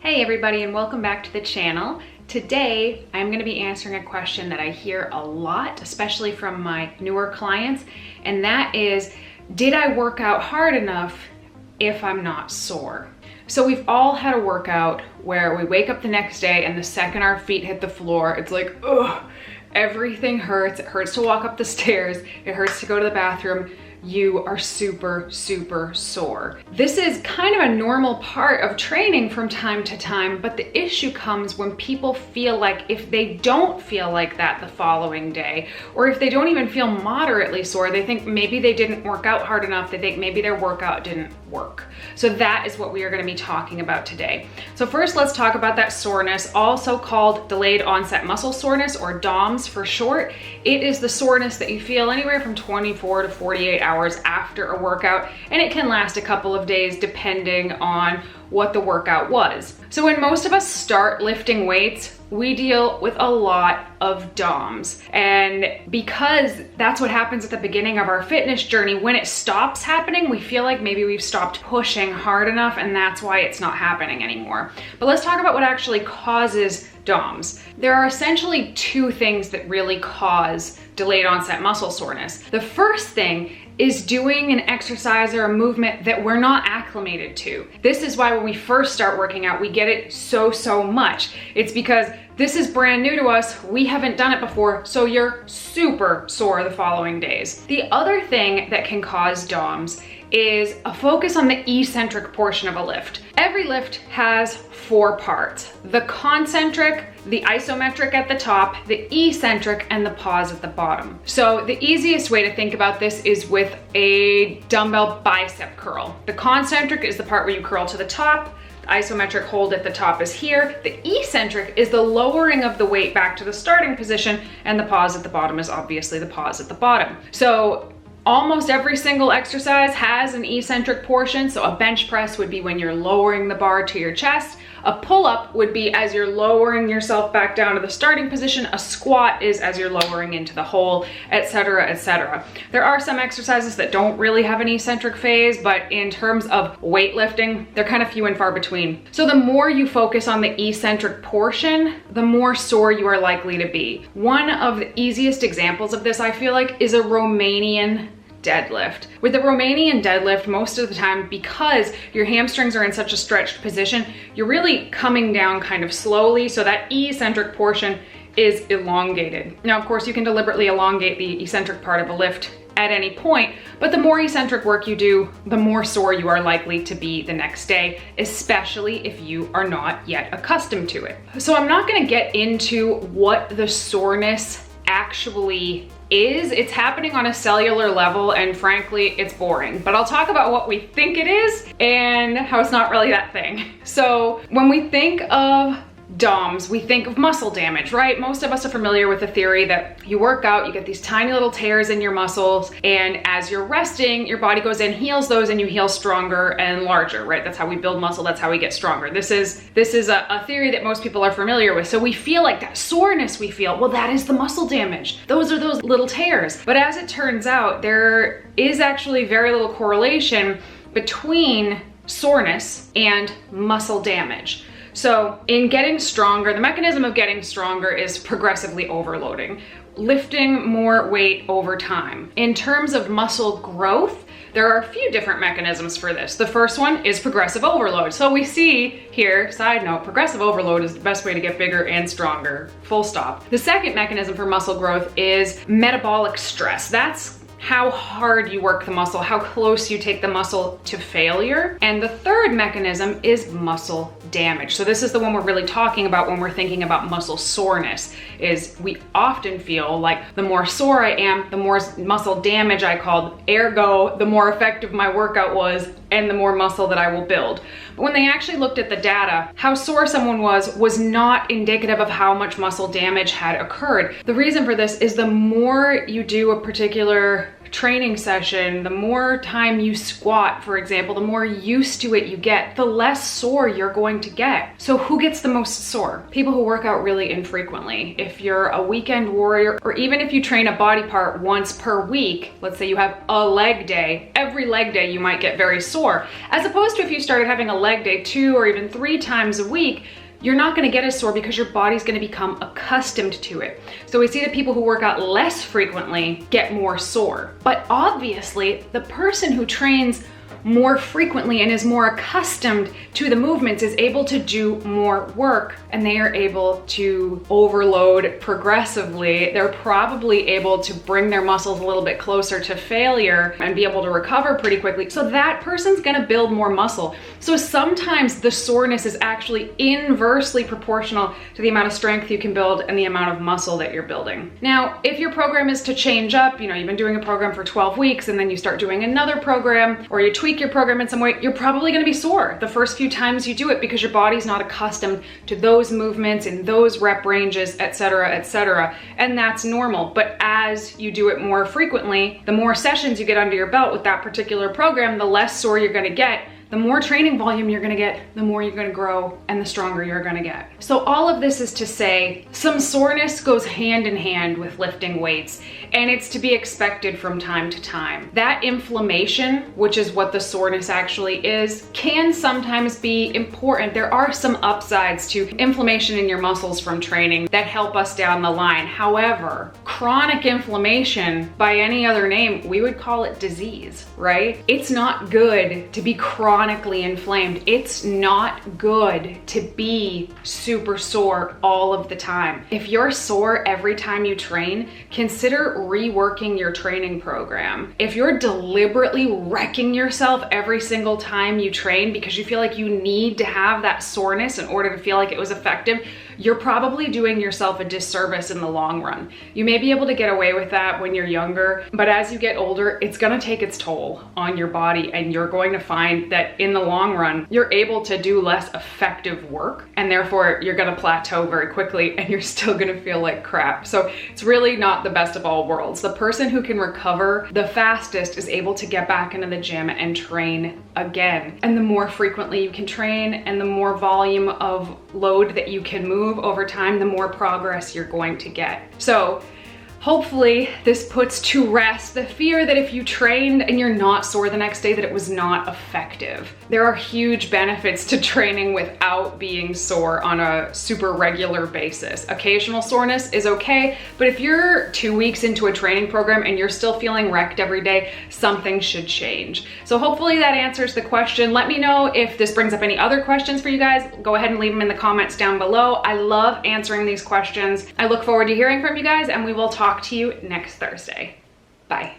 Hey everybody, and welcome back to the channel. Today, I'm going to be answering a question that I hear a lot, especially from my newer clients, and that is, did I work out hard enough if I'm not sore? So we've all had a workout where we wake up the next day and the second our feet hit the floor, it's like, ugh, everything hurts. It hurts to walk up the stairs. It hurts to go to the bathroom. You are super sore. This is kind of a normal part of training from time to time, but the issue comes when people feel like if they don't feel like that the following day, or if they don't even feel moderately sore, they think maybe they didn't work out hard enough, they think maybe their workout didn't work. So that is what we are going to be talking about today. So first, let's talk about that soreness, also called delayed onset muscle soreness, or DOMS for short. It is the soreness that you feel anywhere from 24 to 48 hours after a workout, and it can last a couple of days depending on what the workout was. So when most of us start lifting weights, we deal with a lot of DOMS. And because that's what happens at the beginning of our fitness journey, when it stops happening, we feel like maybe we've stopped pushing hard enough, and that's why it's not happening anymore. But let's talk about what actually causes DOMS. There are essentially two things that really cause delayed onset muscle soreness. The first thing is doing an exercise or a movement that we're not acclimated to. This is why when we first start working out, we get it so much. It's because this is brand new to us, we haven't done it before, so you're super sore the following days. The other thing that can cause DOMS is a focus on the eccentric portion of a lift. Every lift has four parts: the concentric, the isometric at the top, the eccentric, and the pause at the bottom. So the easiest way to think about this is with a dumbbell bicep curl. The concentric is the part where you curl to the top. The isometric hold at the top is here. The eccentric is the lowering of the weight back to the starting position, and the pause at the bottom is obviously the pause at the bottom. So almost every single exercise has an eccentric portion. So a bench press would be when you're lowering the bar to your chest. A pull-up would be as you're lowering yourself back down to the starting position. A squat is as you're lowering into the hole, etc., etc. There are some exercises that don't really have an eccentric phase, but in terms of weightlifting, they're kind of few and far between. So the more you focus on the eccentric portion, the more sore you are likely to be. One of the easiest examples of this, I feel like, is a Romanian deadlift. With the Romanian deadlift, most of the time, because your hamstrings are in such a stretched position, you're really coming down kind of slowly, so that eccentric portion is elongated. Now, of course, you can deliberately elongate the eccentric part of a lift at any point, but the more eccentric work you do, the more sore you are likely to be the next day, especially if you are not yet accustomed to it. So I'm not gonna get into what the soreness actually is. It's happening on a cellular level, and frankly, it's boring. But I'll talk about what we think it is and how it's not really that thing. So when we think of DOMS, we think of muscle damage, right? Most of us are familiar with the theory that you work out, you get these tiny little tears in your muscles, and as you're resting, your body goes in, heals those, and you heal stronger and larger, right? That's how we build muscle, that's how we get stronger. This is a theory that most people are familiar with. So we feel like that soreness we feel, well, that is the muscle damage. Those are those little tears. But as it turns out, there is actually very little correlation between soreness and muscle damage. So in getting stronger, the mechanism of getting stronger is progressively overloading, lifting more weight over time. In terms of muscle growth, there are a few different mechanisms for this. The first one is progressive overload. So we see here, side note, progressive overload is the best way to get bigger and stronger, full stop. The second mechanism for muscle growth is metabolic stress. That's how hard you work the muscle, how close you take the muscle to failure. And the third mechanism is muscle damage. So this is the one we're really talking about when we're thinking about muscle soreness, is we often feel like the more sore I am, the more muscle damage I called, ergo, the more effective my workout was and the more muscle that I will build. But when they actually looked at the data, how sore someone was not indicative of how much muscle damage had occurred. The reason for this is the more you do a particular training session, the more time you squat, for example, the more used to it you get, the less sore you're going to get. So who gets the most sore? People who work out really infrequently. If you're a weekend warrior, or even if you train a body part once per week, let's say you have a leg day, every leg day you might get very sore sore. As opposed to if you started having a leg day 2 or even 3 times a week, you're not gonna get as sore because your body's gonna become accustomed to it. So we see that people who work out less frequently get more sore. But obviously, the person who trains more frequently and is more accustomed to the movements is able to do more work, and they are able to overload progressively. They're probably able to bring their muscles a little bit closer to failure and be able to recover pretty quickly. So that person's gonna build more muscle. So sometimes the soreness is actually inversely proportional to the amount of strength you can build and the amount of muscle that you're building. Now, if your program is to change up, you've been doing a program for 12 weeks and then you start doing another program, or you tweak your program in some way, you're probably gonna be sore the first few times you do it because your body's not accustomed to those movements in those rep ranges, etc., etc. And that's normal. But as you do it more frequently, the more sessions you get under your belt with that particular program, the less sore you're gonna get. The more training volume you're gonna get, the more you're gonna grow and the stronger you're gonna get. So all of this is to say some soreness goes hand in hand with lifting weights, and it's to be expected from time to time. That inflammation, which is what the soreness actually is, can sometimes be important. There are some upsides to inflammation in your muscles from training that help us down the line. However, chronic inflammation, by any other name, we would call it disease, right? It's not good to be chronically inflamed. It's not good to be super sore all of the time. If you're sore every time you train, consider reworking your training program. If you're deliberately wrecking yourself every single time you train because you feel like you need to have that soreness in order to feel like it was effective, you're probably doing yourself a disservice in the long run. You may be able to get away with that when you're younger, but as you get older, it's gonna take its toll on your body, and you're going to find that in the long run, you're able to do less effective work, and therefore you're gonna plateau very quickly and you're still gonna feel like crap. So it's really not the best of all worlds. The person who can recover the fastest is able to get back into the gym and train again. And the more frequently you can train and the more volume of load that you can move over time, the more progress you're going to get. So hopefully this puts to rest the fear that if you trained and you're not sore the next day, that it was not effective. There are huge benefits to training without being sore on a super regular basis. Occasional soreness is okay, but if you're 2 weeks into a training program and you're still feeling wrecked every day, something should change. So hopefully that answers the question. Let me know if this brings up any other questions for you guys. Go ahead and leave them in the comments down below. I love answering these questions. I look forward to hearing from you guys, and we will talk to you next Thursday. Bye.